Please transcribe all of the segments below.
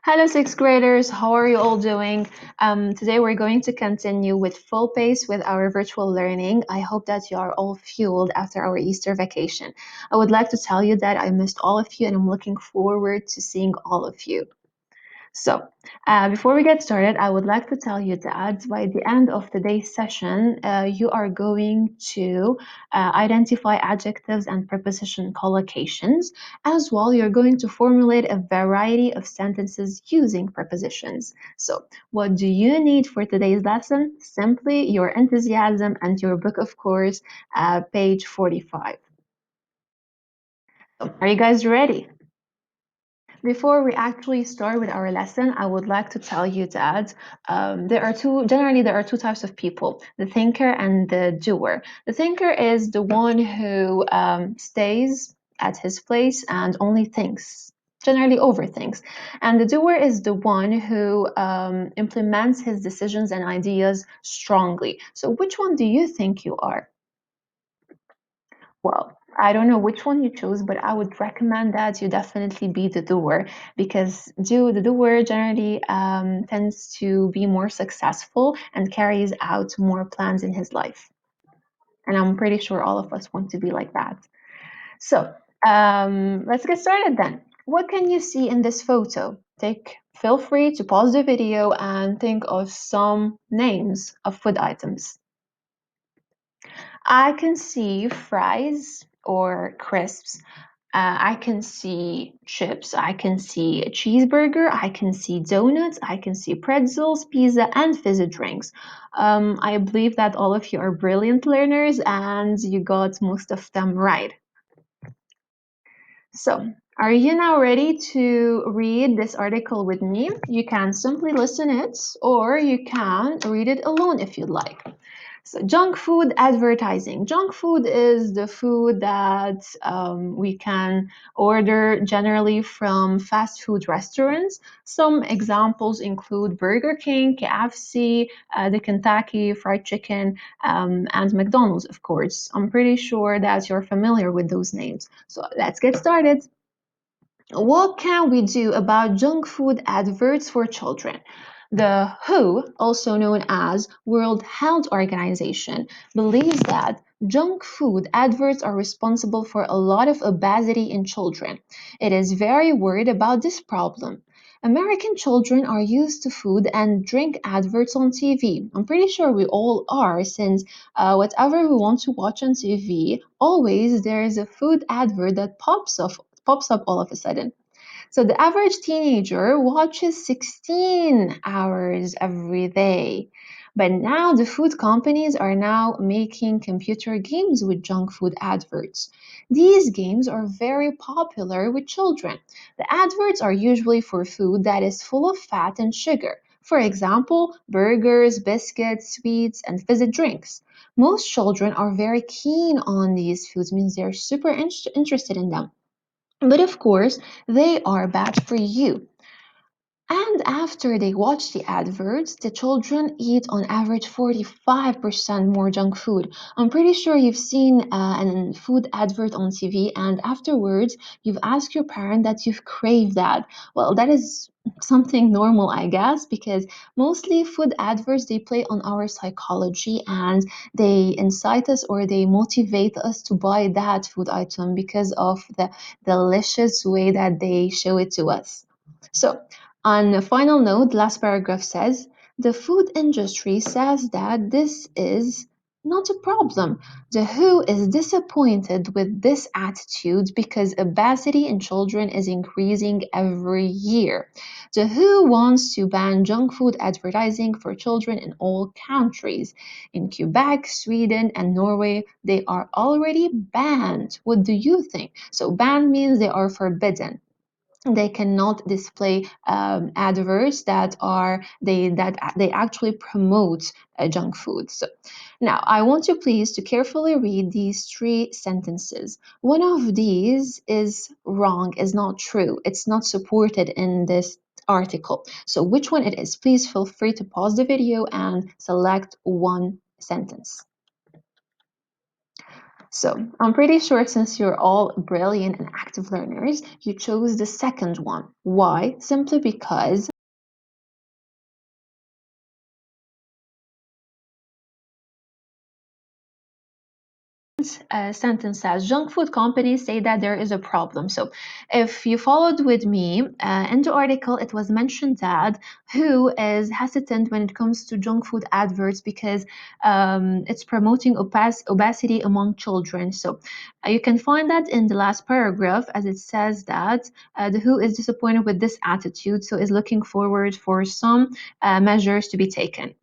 Hello, sixth graders. How are you all doing? Today we're going to continue with full pace with our virtual learning. I hope that you are all fueled after our Easter vacation. I would like to tell you that I missed all of you and I'm looking forward to seeing all of you. So, before we get started, I would like to tell you that by the end of today's session, you are going to identify adjectives and preposition collocations. As well, you're going to formulate a variety of sentences using prepositions. So, what do you need for today's lesson? Simply your enthusiasm and your book, of course, page 45. So, are you guys ready? Before we actually start with our lesson, I would like to tell you that generally there are two types of people, the thinker and the doer. The thinker is the one who stays at his place and only thinks, generally overthinks. And the doer is the one who implements his decisions and ideas strongly. So which one do you think you are? Well, I don't know which one you chose, but I would recommend that you definitely be the doer because the doer generally tends to be more successful and carries out more plans in his life. And I'm pretty sure all of us want to be like that. So let's get started then. What can you see in this photo? Feel free to pause the video and think of some names of food items. I can see fries or crisps. I can see chips. I can see a cheeseburger. I can see donuts. I can see pretzels, pizza, and fizzy drinks. I believe that all of you are brilliant learners and you got most of them right. So, are you now ready to read this article with me? You can simply listen it or you can read it alone if you'd like. So, junk food advertising. Junk food is the food that we can order generally from fast food restaurants. Some examples include Burger King, KFC, the Kentucky Fried Chicken, and McDonald's, of course. I'm pretty sure that you're familiar with those names. So, let's get started. What can we do about junk food adverts for children? The WHO, also known as World Health Organization, believes that junk food adverts are responsible for a lot of obesity in children. It is very worried about this problem. American children are used to food and drink adverts on TV. I'm pretty sure we all are, since whatever we want to watch on TV, always there is a food advert that pops up all of a sudden. So the average teenager watches 16 hours every day. But now the food companies are now making computer games with junk food adverts. These games are very popular with children. The adverts are usually for food that is full of fat and sugar. For example, burgers, biscuits, sweets, and fizzy drinks. Most children are very keen on these foods, means they're super interested in them. But of course, they are bad for you. And after they watch the adverts, the children eat on average 45% more junk food. I'm pretty sure you've seen a food advert on TV and afterwards you've asked your parent that you've craved that. Well, that is something normal, I guess, because mostly food adverts they play on our psychology and they incite us or they motivate us to buy that food item because of the delicious way that they show it to us. So, on a final note, the last paragraph says the food industry says that this is not a problem. The WHO is disappointed with this attitude because obesity in children is increasing every year. The WHO wants to ban junk food advertising for children in all countries. In Quebec, Sweden, and Norway, they are already banned. What do you think? So, ban means they are forbidden. They cannot display adverts that they actually promote junk food. So now I want you please to carefully read these three sentences. One of these is wrong, is not true. It's not supported in this article. So which one it is? Please feel free to pause the video and select one sentence. So I'm pretty sure since you're all brilliant and active learners, you chose the second one. Why? Simply because sentence says junk food companies say that there is a problem. So if you followed with me in the article, it was mentioned that who is hesitant when it comes to junk food adverts because it's promoting obesity among children. So you can find that in the last paragraph as it says that the who is disappointed with this attitude, so is looking forward for some measures to be taken.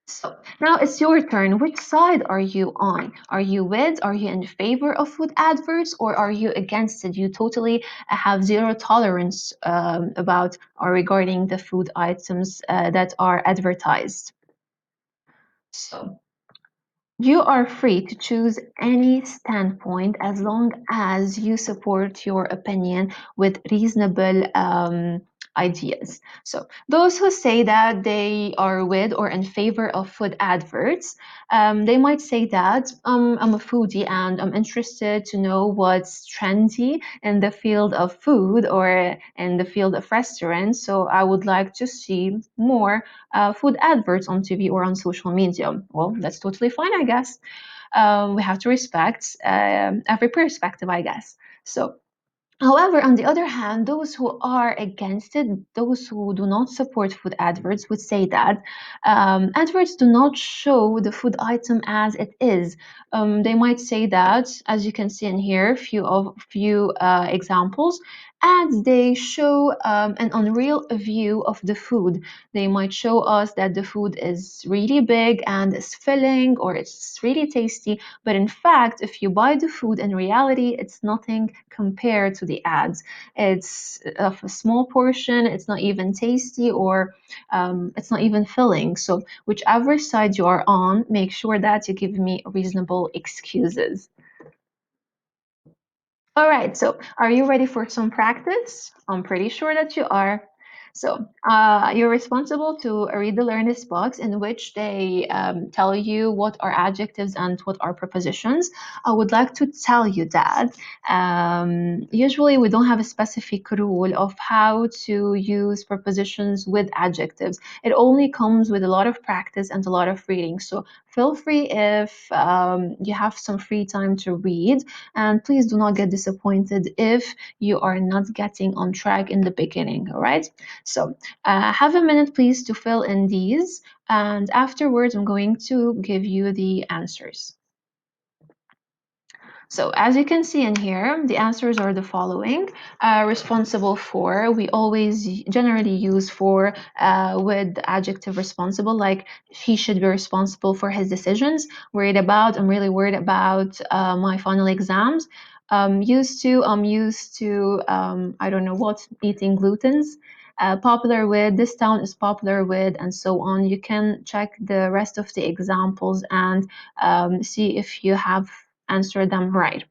So now it's your turn. Which side are you on? Are you with, are you in favor of food adverts, or are you against it? You totally have zero tolerance about or regarding the food items that are advertised. So you are free to choose any standpoint as long as you support your opinion with reasonable ideas. So, those who say that they are with or in favor of food adverts, they might say that I'm a foodie and I'm interested to know what's trendy in the field of food or in the field of restaurants. So, I would like to see more food adverts on TV or on social media. Well, that's totally fine, I guess. We have to respect every perspective, I guess. So, however, on the other hand, those who are against it, those who do not support food adverts, would say that adverts do not show the food item as it is. They might say that, as you can see in here, few examples, ads they show an unreal view of the food. They might show us that the food is really big and is filling, or it's really tasty. But in fact, if you buy the food in reality, it's nothing compared to the ads. It's of a small portion, it's not even tasty, or it's not even filling. So, whichever side you are on, make sure that you give me reasonable excuses. All right, so are you ready for some practice? I'm pretty sure that you are. So, you're responsible to read the Learn This box in which they tell you what are adjectives and what are prepositions. I would like to tell you that usually we don't have a specific rule of how to use prepositions with adjectives. It only comes with a lot of practice and a lot of reading. So, feel free if you have some free time to read, and please do not get disappointed if you are not getting on track in the beginning, all right? So have a minute, please, to fill in these, and afterwards I'm going to give you the answers. So as you can see in here, the answers are the following. Responsible for, we always generally use for with the adjective responsible, like he should be responsible for his decisions. Worried about, I'm really worried about my final exams. I'm used to, I don't know what, eating glutens. Popular with, this town is popular with, and so on. You can check the rest of the examples and see if you have answer them right.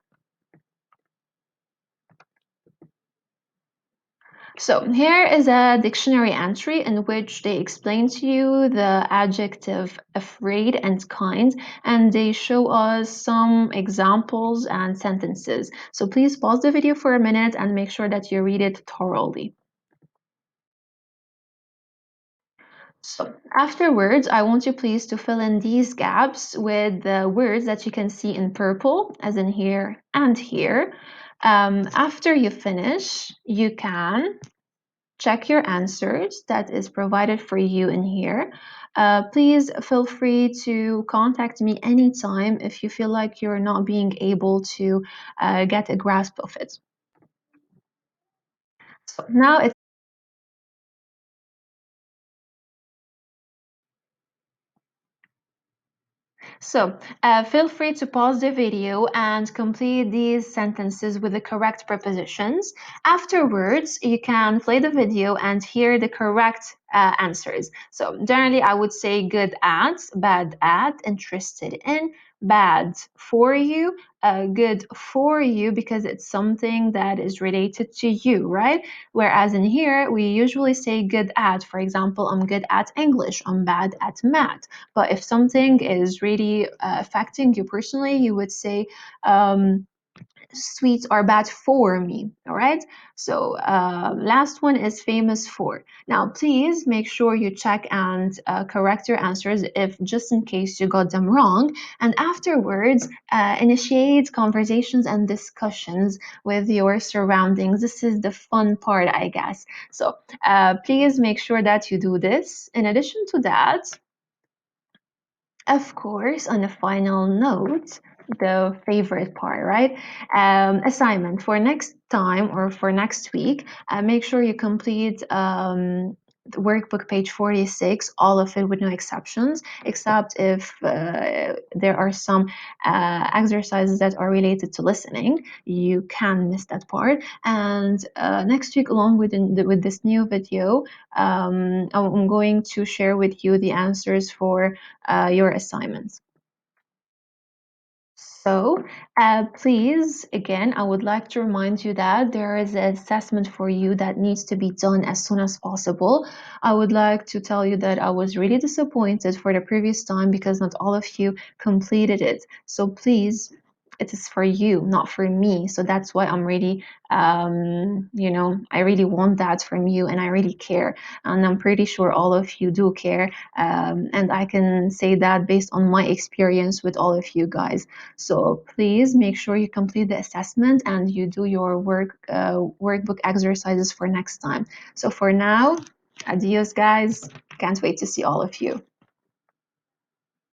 So here is a dictionary entry in which they explain to you the adjective afraid and kind, and they show us some examples and sentences. So please pause the video for a minute and make sure that you read it thoroughly. So afterwards, I want you please to fill in these gaps with the words that you can see in purple, as in here and here. After you finish, you can check your answers that is provided for you in here. Please feel free to contact me anytime if you feel like you're not being able to get a grasp of it. So now it's feel free to pause the video and complete these sentences with the correct prepositions. Afterwards, you can play the video and hear the correct answers. So generally, I would say good at, bad at, interested in, bad for you, good for you, because it's something that is related to you, right? Whereas in here, we usually say good at. For example, I'm good at English, I'm bad at math. But if something is really affecting you personally, you would say, sweets are bad for me. All right. So last one is famous for. Now, please make sure you check and correct your answers if just in case you got them wrong. And afterwards, initiate conversations and discussions with your surroundings. This is the fun part, I guess. So please make sure that you do this. In addition to that, of course, on a final note, the favorite part, right? Assignment for next time or for next week, make sure you complete the workbook page 46, all of it with no exceptions, except if there are some exercises that are related to listening. You can miss that part. And next week, along with this new video, I'm going to share with you the answers for your assignments. So, please, again, I would like to remind you that there is an assessment for you that needs to be done as soon as possible. I would like to tell you that I was really disappointed for the previous time because not all of you completed it. So, please, it is for you, not for me. So that's why I'm really, I really want that from you and I really care. And I'm pretty sure all of you do care. And I can say that based on my experience with all of you guys. So please make sure you complete the assessment and you do your workbook exercises for next time. So for now, adios, guys. Can't wait to see all of you.